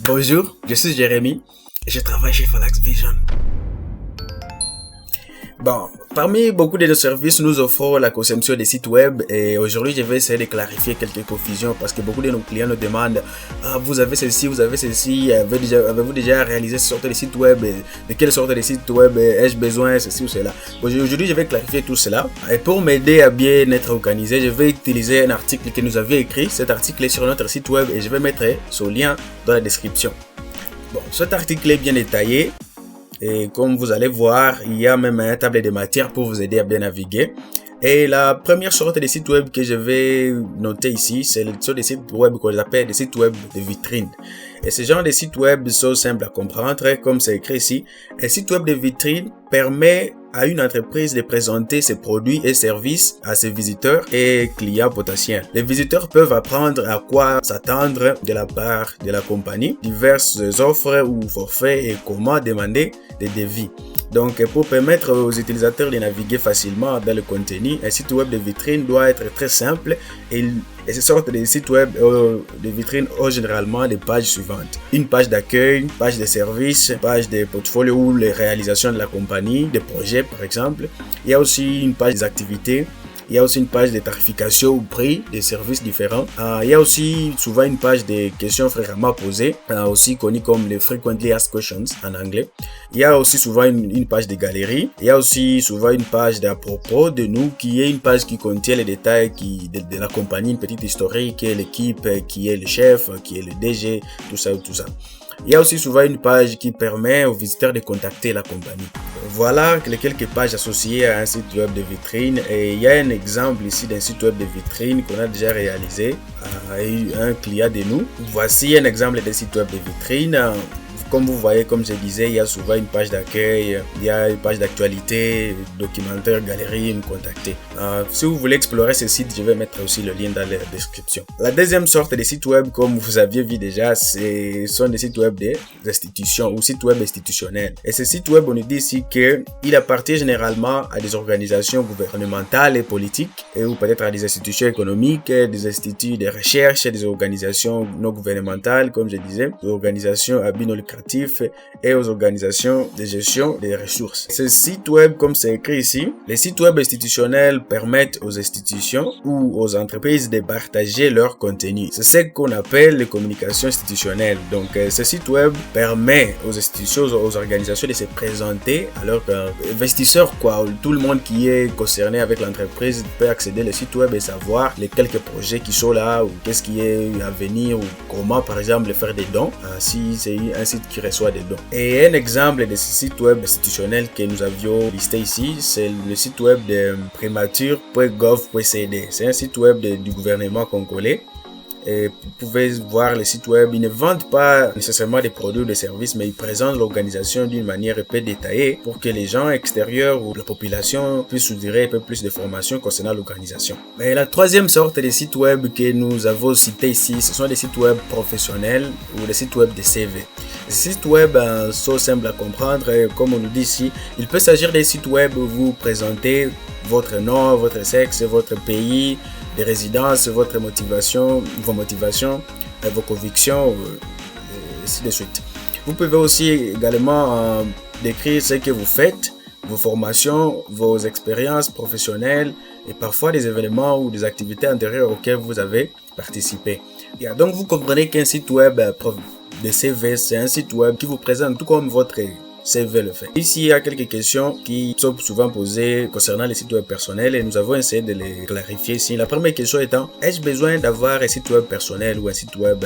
Bonjour, je suis Jérémy et je travaille chez Falax Vision. Bon, parmi beaucoup de nos services, nous offrons la conception des sites web et aujourd'hui je vais essayer de clarifier quelques confusions parce que beaucoup de nos clients nous demandent vous avez ceci, avez-vous déjà réalisé ce sorte de site web, de quelle sorte de site web ai-je besoin, ceci ou cela. Aujourd'hui je vais clarifier tout cela et pour m'aider à bien être organisé, je vais utiliser un article que nous avions écrit. Cet article est sur notre site web et je vais mettre son lien dans la description. Bon, cet article est bien détaillé. Et comme vous allez voir, il y a même un table de matière pour vous aider à bien naviguer. Et la première sorte de site web que je vais noter ici, c'est sur des sites web qu'on appelle des sites web de vitrine. Et ce genre de sites web sont simples à comprendre, comme c'est écrit ici. Un site web de vitrine permet à une entreprise de présenter ses produits et services à ses visiteurs et clients potentiels. Les visiteurs peuvent apprendre à quoi s'attendre de la part de la compagnie, diverses offres ou forfaits et comment demander des devis. Donc, pour permettre aux utilisateurs de naviguer facilement dans le contenu, un site web de vitrine doit être très simple et ces sortes de sites web de vitrine ont généralement des pages suivantes. Une page d'accueil, une page de service, une page de portfolio ou les réalisations de la compagnie, des projets par exemple. Il y a aussi une page des activités. Il y a aussi une page de tarification ou prix des services différents. Il y a aussi souvent une page de questions fréquemment posées, aussi connue comme les Frequently Asked Questions en anglais. Il y a aussi souvent une page de galerie. Il y a aussi souvent une page d'à propos de nous, qui est une page qui contient les détails de la compagnie, une petite historique, l'équipe, qui est le chef, qui est le DG, tout ça. Il y a aussi souvent une page qui permet aux visiteurs de contacter la compagnie. Voilà les quelques pages associées à un site web de vitrine et il y a un exemple ici d'un site web de vitrine qu'on a déjà réalisé à un client de nous. Voici un exemple de site web de vitrine. Comme vous voyez, comme je disais, il y a souvent une page d'accueil, il y a une page d'actualité, documentaire, galerie, me contacter. Si vous voulez explorer ce site, je vais mettre aussi le lien dans la description. La deuxième sorte de site web, comme vous aviez vu déjà, ce sont des sites web des institutions ou sites web institutionnels. Et ces sites web, on nous dit ici qu'il appartient généralement à des organisations gouvernementales et politiques, ou peut-être à des institutions économiques, des instituts de recherche, des organisations non gouvernementales, comme je disais, des organisations à but non lucratif et aux organisations de gestion des ressources. Ces sites web, comme c'est écrit ici, les sites web institutionnels permettent aux institutions ou aux entreprises de partager leur contenu. C'est ce qu'on appelle les communications institutionnelles. Donc, ce site web permet aux institutions, aux organisations de se présenter à leurs investisseurs, quoi. Tout le monde qui est concerné avec l'entreprise peut accéder au site web et savoir les quelques projets qui sont là ou qu'est-ce qui est à venir ou comment, par exemple, faire des dons si c'est un site qui reçoit des dons. Et un exemple de ce site web institutionnel que nous avions listé ici, c'est le site web de primature.gov.cd. C'est un site web du gouvernement congolais. Et vous pouvez voir le site web, ils ne vendent pas nécessairement des produits ou des services, mais ils présentent l'organisation d'une manière un peu détaillée pour que les gens extérieurs ou la population puissent soutirer un peu plus de informations concernant l'organisation. Et la troisième sorte de sites web que nous avons cité ici, ce sont des sites web professionnels ou des sites web de CV. Les sites web sont simples à comprendre, comme on nous dit ici, il peut s'agir des sites web où vous présentez votre nom, votre sexe, votre pays de résidence, votre motivation, vos motivations, vos convictions, ainsi de suite. Vous pouvez aussi également décrire ce que vous faites, vos formations, vos expériences professionnelles et parfois des événements ou des activités antérieures auxquelles vous avez participé. Donc vous comprenez qu'un site web de CV, c'est un site web qui vous présente tout comme votre CV le fait. Ici, il y a quelques questions qui sont souvent posées concernant les sites web personnels et nous avons essayé de les clarifier ici. La première question étant, ai-je besoin d'avoir un site web personnel ou un site web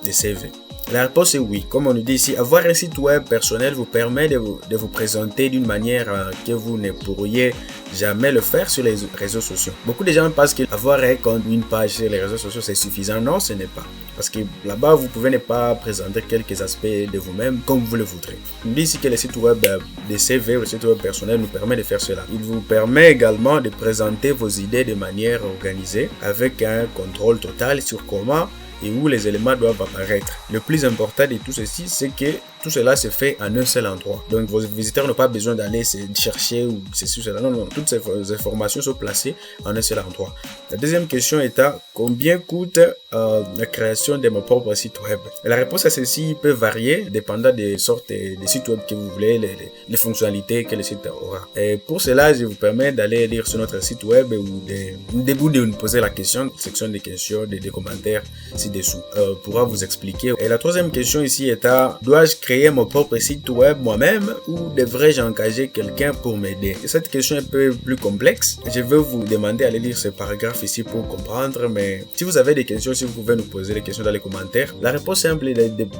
de CV? La réponse est oui. Comme on nous dit ici, avoir un site web personnel vous permet de vous présenter d'une manière que vous ne pourriez jamais le faire sur les réseaux sociaux. Beaucoup de gens pensent qu'avoir un compte ou une page sur les réseaux sociaux c'est suffisant. Non, ce n'est pas. Parce que là-bas, vous pouvez ne pas présenter quelques aspects de vous-même comme vous le voudrez. On dit ici que le site web de CV ou le site web personnel nous permet de faire cela. Il vous permet également de présenter vos idées de manière organisée avec un contrôle total sur comment et où les éléments doivent apparaître. Le plus important de tout ceci, c'est que tout cela se fait en un seul endroit. Donc vos visiteurs n'ont pas besoin d'aller se chercher ou ceci ou cela. Non, toutes ces informations sont placées en un seul endroit. La deuxième question est combien coûte la création de mon propre site web? Et la réponse à ceci peut varier dépendant des sortes de sites web que vous voulez, les fonctionnalités que le site aura. Et pour cela, je vous permets d'aller lire sur notre site web ou de nous poser la question, section des questions, des commentaires ci-dessous, pourra vous expliquer. Et la troisième question ici est dois-je créer mon propre site web moi-même ou devrais-je engager quelqu'un pour m'aider? Cette question est un peu plus complexe. Je vais vous demander d'aller lire ce paragraphe ici pour comprendre, mais si vous avez des questions, si vous pouvez nous poser des questions dans les commentaires. La réponse simple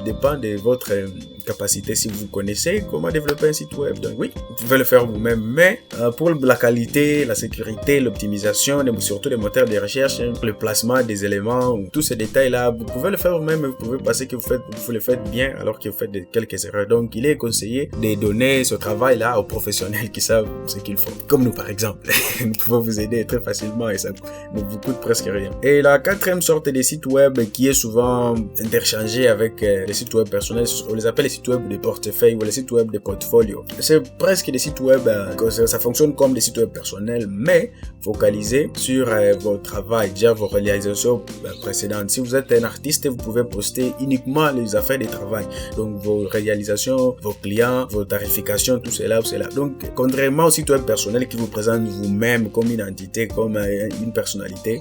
dépend de votre capacité. Si vous connaissez comment développer un site web, donc oui, vous pouvez le faire vous-même, mais pour la qualité, la sécurité, l'optimisation, surtout les moteurs de recherche, le placement des éléments, tous ces détails-là, vous pouvez le faire vous-même, vous pouvez penser que vous le faites bien alors que vous faites quelques erreurs. Donc, il est conseillé de donner ce travail-là aux professionnels qui savent ce qu'ils font. Comme nous, par exemple. Nous pouvons vous aider très facilement et ça ne vous coûte presque rien. Et la quatrième sorte de site web qui est souvent interchangée avec les sites web personnels, on les appelle les sites web de portefeuille ou les sites web de portfolio. C'est presque des sites web, ça fonctionne comme des sites web personnels, mais focalisés sur votre travail, déjà vos réalisations précédentes. Si vous êtes un artiste, vous pouvez poster uniquement les affaires de travail. Donc vos réalisations, vos clients, vos tarifications, tout cela. Donc contrairement au site web personnel qui vous présente vous-même comme une entité, comme une personnalité,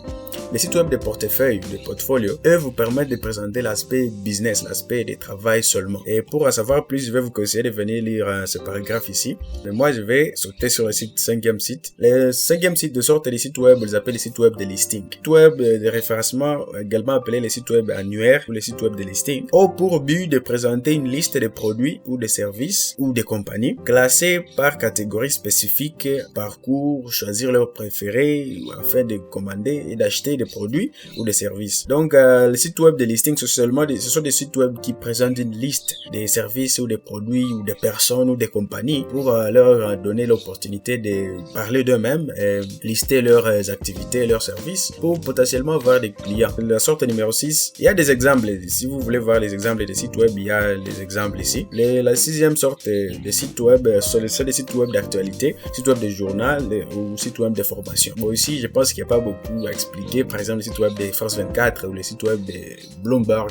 les sites web de portefeuille, de portfolio, eux vous permettent de présenter l'aspect business, l'aspect de travail seulement. Et pour en savoir plus, je vais vous conseiller de venir lire ce paragraphe ici. Mais moi, je vais sauter sur le cinquième site. Le cinquième site de sorte des sites web, on les appelle les sites web de listing. Les sites web de référencement, également appelés les sites web annuaires ou les sites web de listing, ont pour but de présenter une liste de produits ou de services ou de compagnies classés par catégorie spécifique, parcours, choisir leur préféré afin de commander et d'acheter des produits ou des services. Donc, les sites web de listing, ce sont des sites web qui présentent une liste des services ou des produits ou des personnes ou des compagnies pour leur donner l'opportunité de parler d'eux-mêmes, lister leurs activités, leurs services pour potentiellement avoir des clients. La sorte numéro 6, il y a des exemples. Si vous voulez voir les exemples des sites web, il y a les exemples ici. La sixième sorte de sites web, sont des sites web d'actualité, sites web de journal ou sites web de formation. Bon, ici, je pense qu'il n'y a pas beaucoup à expliquer. Par exemple, les sites web de France 24 ou les sites web de Bloomberg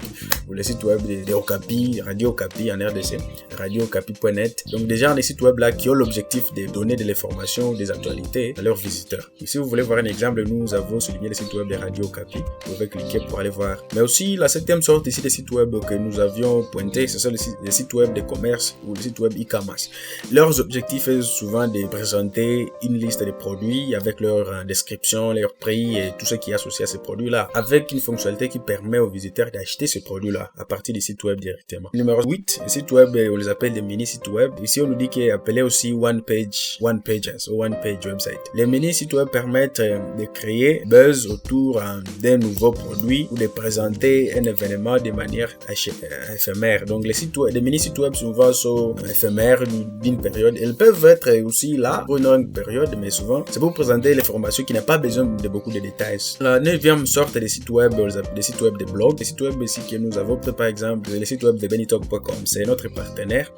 ou les sites web de Okapi, Radio Okapi en RDC, radiokapi.net. Donc, déjà, des sites web là qui ont l'objectif de donner de l'information, des actualités à leurs visiteurs. Et si vous voulez voir un exemple, nous avons souligné les sites web de Radio Okapi. Vous pouvez cliquer pour aller voir. Mais aussi, la septième sorte ici des sites web que nous avions pointé, ce sont les sites web de commerce ou les sites web e-commerce. Leurs objectifs est souvent de présenter une liste de produits avec leur description, leur prix et tout ce qui est associé à ces produits-là, avec une fonctionnalité qui permet aux visiteurs d'acheter ces produits-là à partir des sites web directement. Numéro 8, les sites web, on les appelle des mini-sites web. Ici, on nous dit qu'il est appelé aussi one-page website. Les mini-sites web permettent de créer buzz autour d'un nouveau produit ou de présenter un événement de manière éphémère. Donc, les mini-sites web souvent sont éphémères d'une période. Elles peuvent être aussi là pour une longue période, mais souvent, c'est pour présenter l'information qui n'a pas besoin de beaucoup de détails. La neuvième sorte des sites web, des sites web de blog, des sites web ici que nous avons, par exemple, les sites web de Bennytalk.com. C'est notre partenaire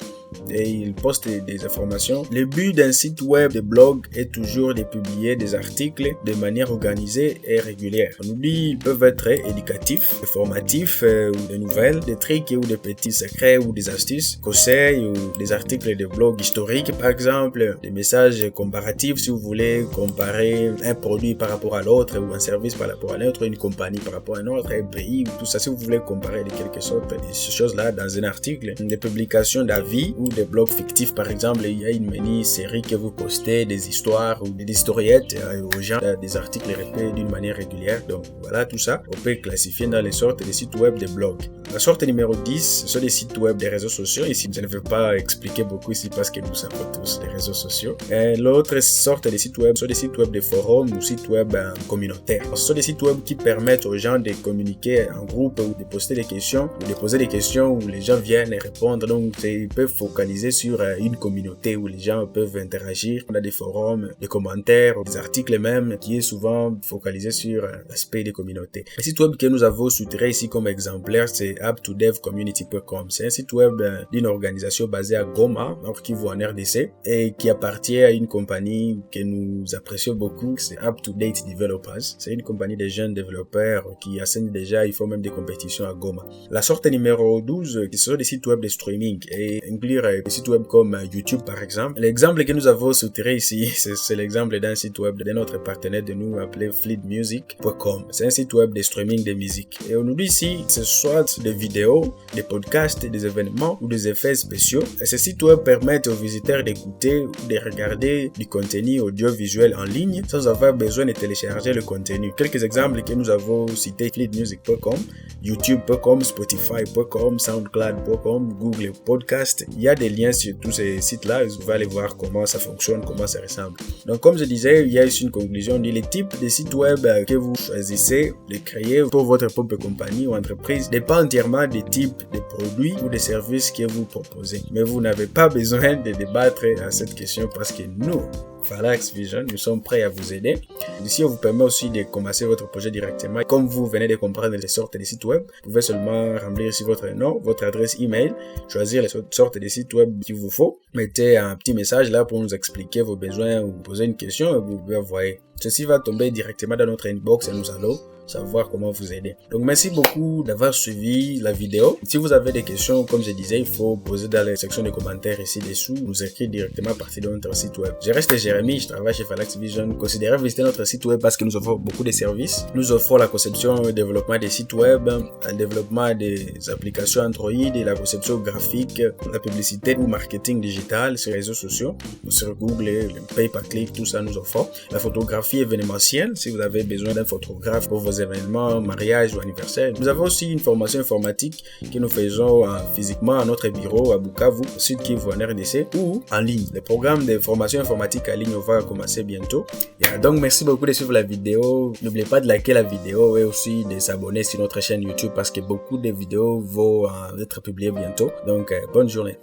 et il poste des informations. Le but d'un site web de blog est toujours de publier des articles de manière organisée et régulière. On nous dit ils peuvent être éducatifs, informatifs ou des nouvelles, des trucs ou des petits secrets ou des astuces, conseils ou des articles de blog historiques par exemple, des messages comparatifs si vous voulez comparer un produit par rapport à l'autre ou un service par rapport à l'autre, une compagnie par rapport à un autre, un pays, tout ça si vous voulez comparer de quelque sorte des choses là dans un article, des publications d'avis ou des blogs fictifs par exemple, il y a une mini-série que vous postez, des histoires ou des historiettes aux gens, des articles répétés d'une manière régulière. Donc voilà, tout ça, on peut classifier dans les sortes des sites web, des blogs. La sorte numéro 10, ce sont des sites web des réseaux sociaux. Ici, je ne vais pas expliquer beaucoup ici parce que nous savons tous les réseaux sociaux. L'autre sorte des sites web sont des sites web de forums ou sites web communautaires. Ce sont des sites web qui permettent aux gens de communiquer en groupe ou de poster des questions ou de poser des questions où les gens viennent et répondre. Donc, ils peuvent focaliser sur une communauté où les gens peuvent interagir. On a des forums, des commentaires, des articles même qui est souvent focalisé sur l'aspect des communautés. Le site web que nous avons soutiré ici comme exemplaire, c'est up2devcommunity.com. C'est un site web d'une organisation basée à Goma, Nord Kivu en RDC, et qui appartient à une compagnie que nous apprécions beaucoup, c'est Up to Date Developers. C'est une compagnie de jeunes développeurs qui enseignent déjà, ils font même des compétitions à Goma. La sorte numéro 12, qui sont des sites web de streaming, et inclure des sites web comme YouTube par exemple. L'exemple que nous avons soutiré ici, c'est l'exemple d'un site web de notre partenaire de nous appelé fleetmusic.com. C'est un site web de streaming de musique. Et on nous dit ici, c'est soit des vidéos, des podcasts, des événements ou des effets spéciaux. Et ces sites web permettent aux visiteurs d'écouter ou de regarder du contenu audiovisuel en ligne sans avoir besoin de télécharger le contenu. Quelques exemples que nous avons cités: fleetmusic.com, youtube.com, spotify.com, soundcloud.com, Google Podcast. Il y a des liens sur tous ces sites-là. Vous allez aller voir comment ça fonctionne, comment ça ressemble. Donc, comme je disais, il y a ici une conclusion. On dit les types de sites web que vous choisissez de créer pour votre propre compagnie ou entreprise dépend entièrement des types de produits ou des services que vous proposez. Mais vous n'avez pas besoin de débattre à cette question parce que nous, Falax Vision, nous sommes prêts à vous aider. Ici, on vous permet aussi de commencer votre projet directement. Comme vous venez de comprendre les sortes de sites web, vous pouvez seulement remplir ici votre nom, votre adresse email, choisir les sortes de sites web qu'il vous faut. Mettez un petit message là pour nous expliquer vos besoins ou poser une question et vous pouvez envoyer. Ceci va tomber directement dans notre inbox et nous allons savoir comment vous aider. Donc merci beaucoup d'avoir suivi la vidéo. Si vous avez des questions, comme je disais, il faut poser dans la section de commentaires ici dessous, nous écrire directement à partir de notre site web. Je reste Jérémy, je travaille chez Falax Vision. Considérez visiter notre site web parce que nous offrons beaucoup de services. Nous offrons la conception et développement des sites web, le développement des applications Android et la conception graphique, la publicité ou marketing digital sur les réseaux sociaux, sur Google, le pay-per-click, tout ça nous offrons. La photographie événementielle, si vous avez besoin d'un photographe pour vos événements, mariage ou anniversaire. Nous avons aussi une formation informatique que nous faisons physiquement à notre bureau à Bukavu, au Sud Kivu en RDC, ou en ligne. Le programme de formation informatique en ligne va commencer bientôt. Et donc merci beaucoup de suivre la vidéo. N'oubliez pas de liker la vidéo et aussi de s'abonner sur notre chaîne YouTube parce que beaucoup de vidéos vont être publiées bientôt. Donc bonne journée.